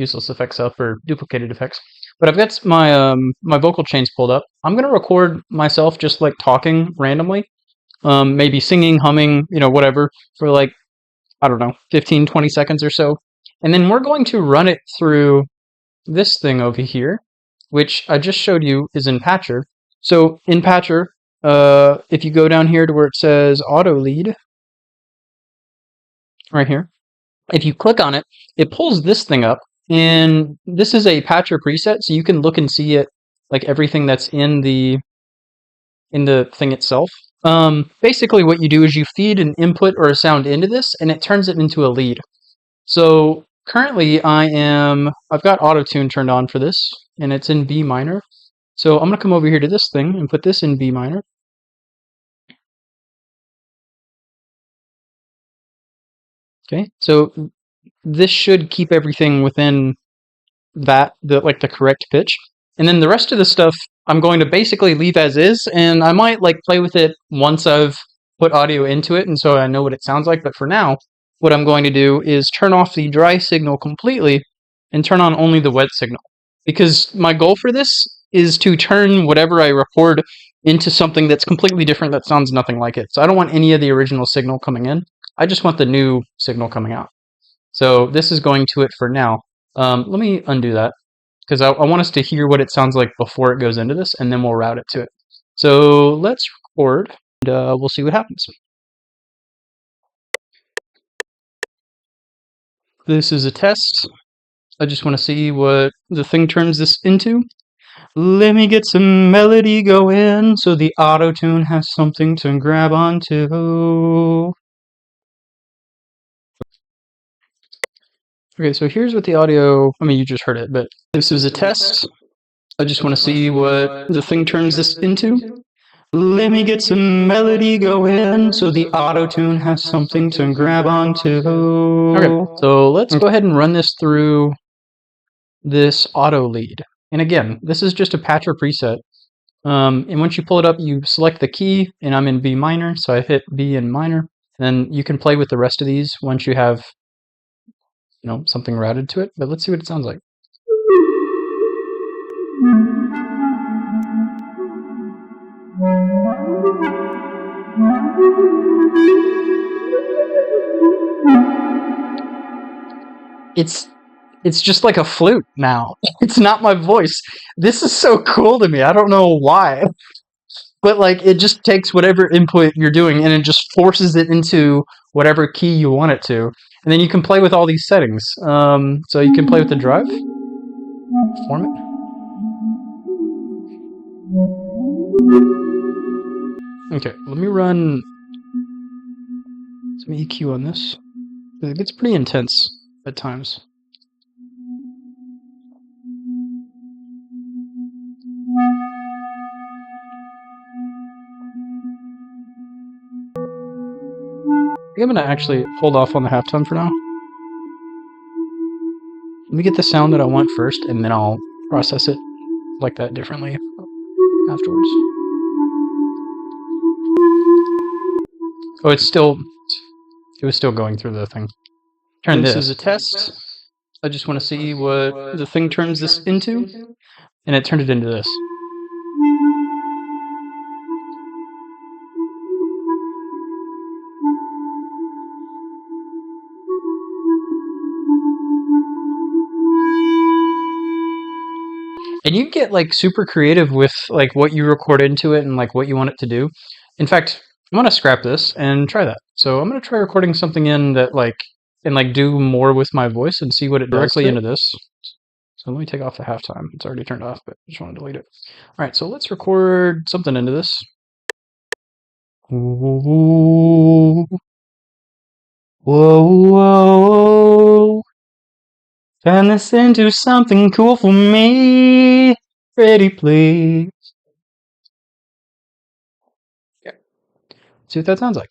useless effects up or duplicated effects. But I've got my my vocal chains pulled up. I'm gonna record myself just like talking randomly, maybe singing, humming, whatever, for like, I don't know, 15, 20 seconds or so. And then we're going to run it through this thing over here, which I just showed you is in Patcher. So in Patcher, if you go down here to where it says auto lead, right here, if you click on it, it pulls this thing up, and this is a Patcher preset, so you can look and see it, like everything that's in the thing itself. Basically what you do is you feed an input or a sound into this, and it turns it into a lead. So currently I've got auto tune turned on for this, and it's in B minor. So I'm gonna come over here to this thing and put this in B minor. Okay, so this should keep everything within the correct pitch. And then the rest of the stuff I'm going to basically leave as is, and I might like play with it once I've put audio into it and so I know what it sounds like. But for now, what I'm going to do is turn off the dry signal completely and turn on only the wet signal. Because my goal for this is to turn whatever I record into something that's completely different that sounds nothing like it. So I don't want any of the original signal coming in. I just want the new signal coming out. So this is going to it for now. Let me undo that, because I want us to hear what it sounds like before it goes into this, and then we'll route it to it. So let's record, and we'll see what happens. This is a test. I just want to see what the thing turns this into. Let me get some melody going so the auto-tune has something to grab onto. Okay, so here's what the audio, I mean, you just heard it, but this is a test. I just want to see what the thing turns this into. Let me get some melody going so the auto-tune has something to grab onto. Okay, so let's go ahead and run this through this auto lead. And again, this is just a patcher preset. And once you pull it up, you select the key, and I'm in B minor, so I hit B in minor. And then you can play with the rest of these once you have, something routed to it. But let's see what it sounds like. It's just like a flute now. It's not my voice. This is so cool to me. I don't know why. But like it just takes whatever input you're doing and it just forces it into whatever key you want it to. And then you can play with all these settings. So you can play with the drive, format. Okay, let me run some EQ on this. It gets pretty intense at times. I think I'm gonna actually hold off on the halftime for now. Let me get the sound that I want first, and then I'll process it like that differently afterwards. Oh, it was still going through the thing. Turn this. This is a test. I just want to see what the thing turns this into, and it turned it into this. And you get like super creative with like what you record into it and like what you want it to do. In fact, I'm gonna scrap this and try that. So I'm gonna try recording something in that and do more with my voice and see what it does directly into this. So let me take off the halftime. It's already turned off, but I just want to delete it. All right, so let's record something into this. Whoa, whoa, whoa. Turn this into something cool for me. Ready, please. Yeah. See what that sounds like.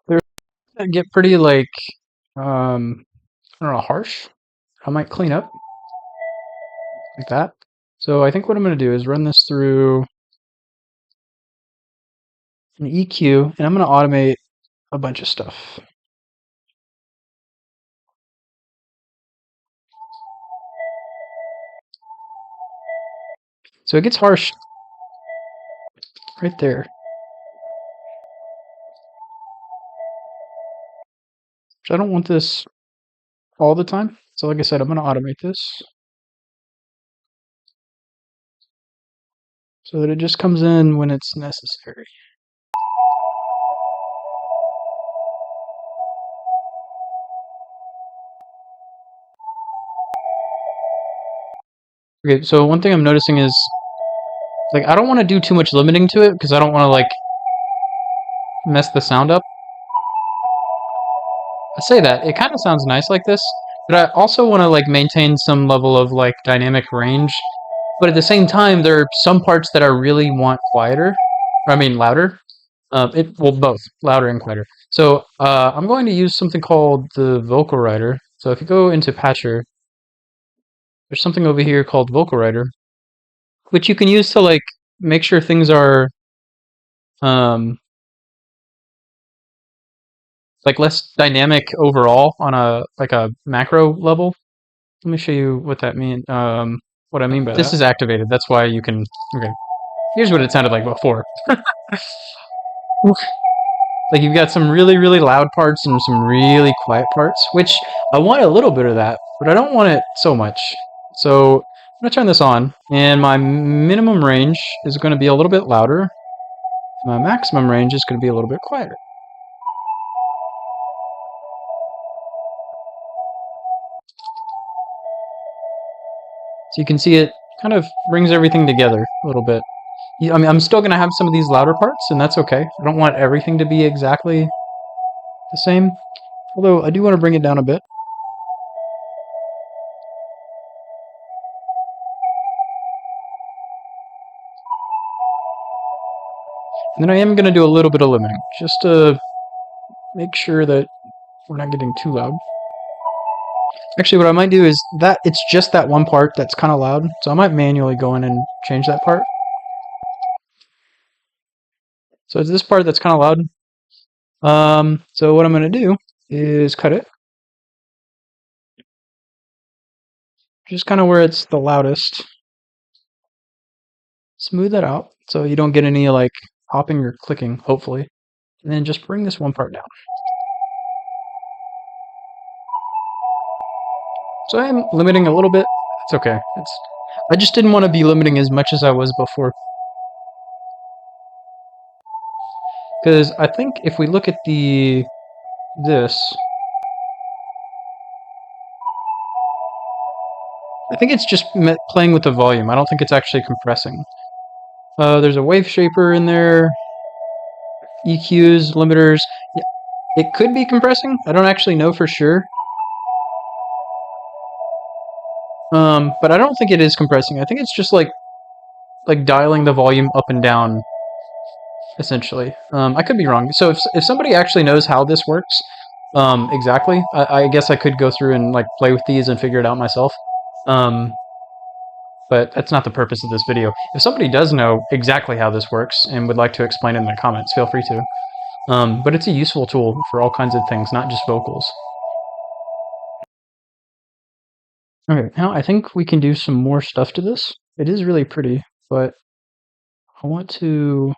They're get pretty like I don't know, harsh. I might clean up like that. So I think what I'm going to do is run this through an EQ, and I'm going to automate a bunch of stuff. So it gets harsh right there. So I don't want this all the time. So like I said, I'm going to automate this so that it just comes in when it's necessary. Okay, so one thing I'm noticing is like I don't want to do too much limiting to it because I don't want to like mess the sound up. I say that it kind of sounds nice like this, but I also want to like maintain some level of like dynamic range. But at the same time, there are some parts that I really want quieter. I mean louder. Well, both louder and quieter. So I'm going to use something called the vocal writer. So if you go into Patcher, there's something over here called vocal writer, which you can use to like make sure things are um, like less dynamic overall on a like a macro level. Let me show you what that means. What I mean by this is activated. That's why you can. Okay, here's what it sounded like before. Like you've got some really really loud parts and some really quiet parts, which I want a little bit of that, but I don't want it so much. So I'm gonna turn this on, and my minimum range is going to be a little bit louder. My maximum range is going to be a little bit quieter. So you can see it kind of brings everything together a little bit. I mean, I'm still going to have some of these louder parts, and that's okay. I don't want everything to be exactly the same, although I do want to bring it down a bit. And then I am going to do a little bit of limiting, just to make sure that we're not getting too loud. Actually, what I might do is that it's just that one part that's kind of loud, so I might manually go in and change that part. So it's this part that's kind of loud. So what I'm going to do is cut it. Just kind of where it's the loudest. Smooth that out so you don't get any like popping or clicking, hopefully. And then just bring this one part down. So I am limiting a little bit. It's okay. I just didn't want to be limiting as much as I was before. Because I think if we look at this, I think it's just playing with the volume. I don't think it's actually compressing. There's a wave shaper in there, EQs, limiters. Yeah, it could be compressing. I don't actually know for sure. But I don't think it is compressing. I think it's just like dialing the volume up and down, essentially. I could be wrong. So if somebody actually knows how this works, exactly, I guess I could go through and like play with these and figure it out myself. But that's not the purpose of this video. If somebody does know exactly how this works and would like to explain it in the comments, feel free to. But it's a useful tool for all kinds of things, not just vocals. Okay, now I think we can do some more stuff to this. It is really pretty, but I want to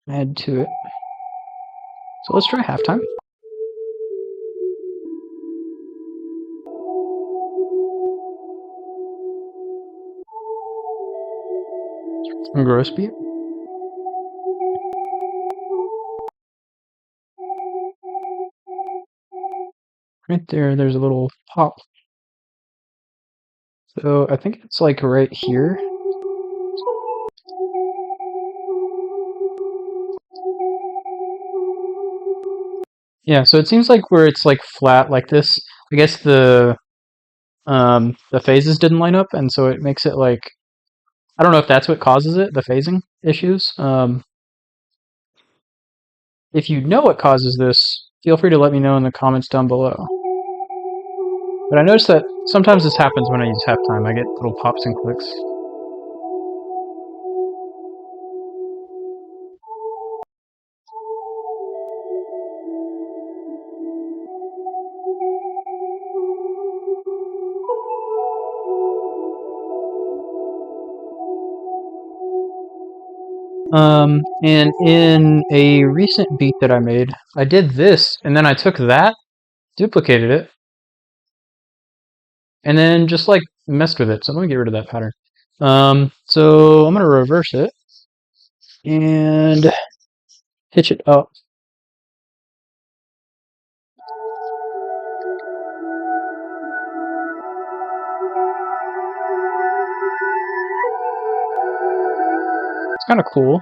add to it. So let's try halftime. Some gross beat. Right there, there's a little pop. So I think it's like right here. Yeah, so it seems like where it's like flat like this, I guess the phases didn't line up, and so it makes it like, I don't know if that's what causes it, the phasing issues. If you know what causes this, feel free to let me know in the comments down below. But I noticed that sometimes this happens when I use halftime. I get little pops and clicks. And in a recent beat that I made, I did this, and then I took that, duplicated it, and then just like messed with it. So I'm gonna get rid of that pattern. So I'm gonna reverse it and pitch it up. It's kind of cool.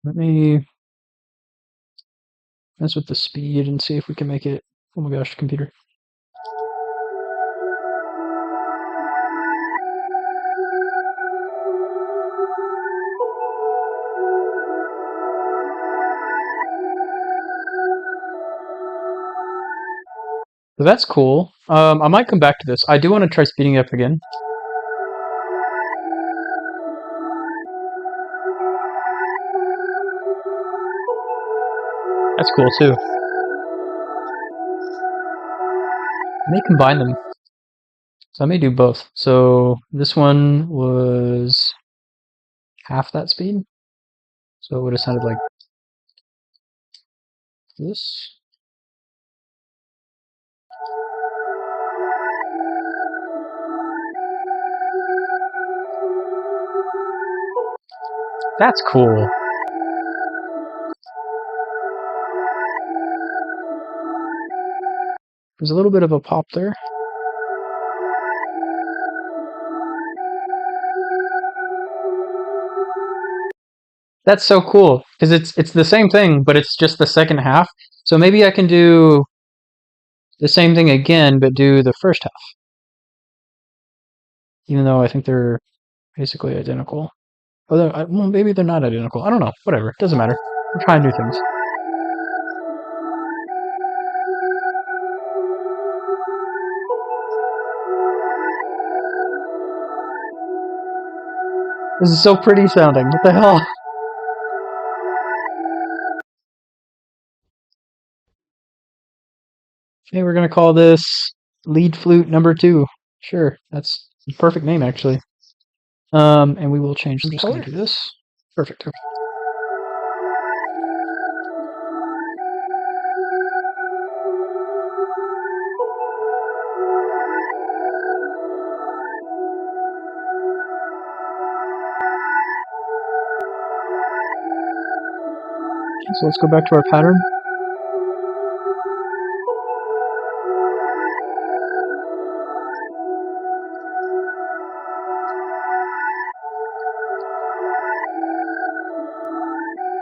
Let me mess with the speed and see if we can make it. Oh my gosh, computer. So that's cool. I might come back to this. I do want to try speeding it up again. That's cool too. I may combine them. So I may do both. So this one was half that speed. So it would have sounded like this. That's cool. There's a little bit of a pop there. That's so cool because it's the same thing, but it's just the second half. So maybe I can do the same thing again, but do the first half, even though I think they're basically identical. Although, well, maybe they're not identical. I don't know. Whatever. It doesn't matter. I'm trying new things. This is so pretty sounding. What the hell? Okay, we're gonna call this lead flute number 2. Sure, that's the perfect name actually. And we will change. I'm just gonna do this. Perfect. Okay. So let's go back to our pattern.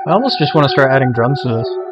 I almost just want to start adding drums to this.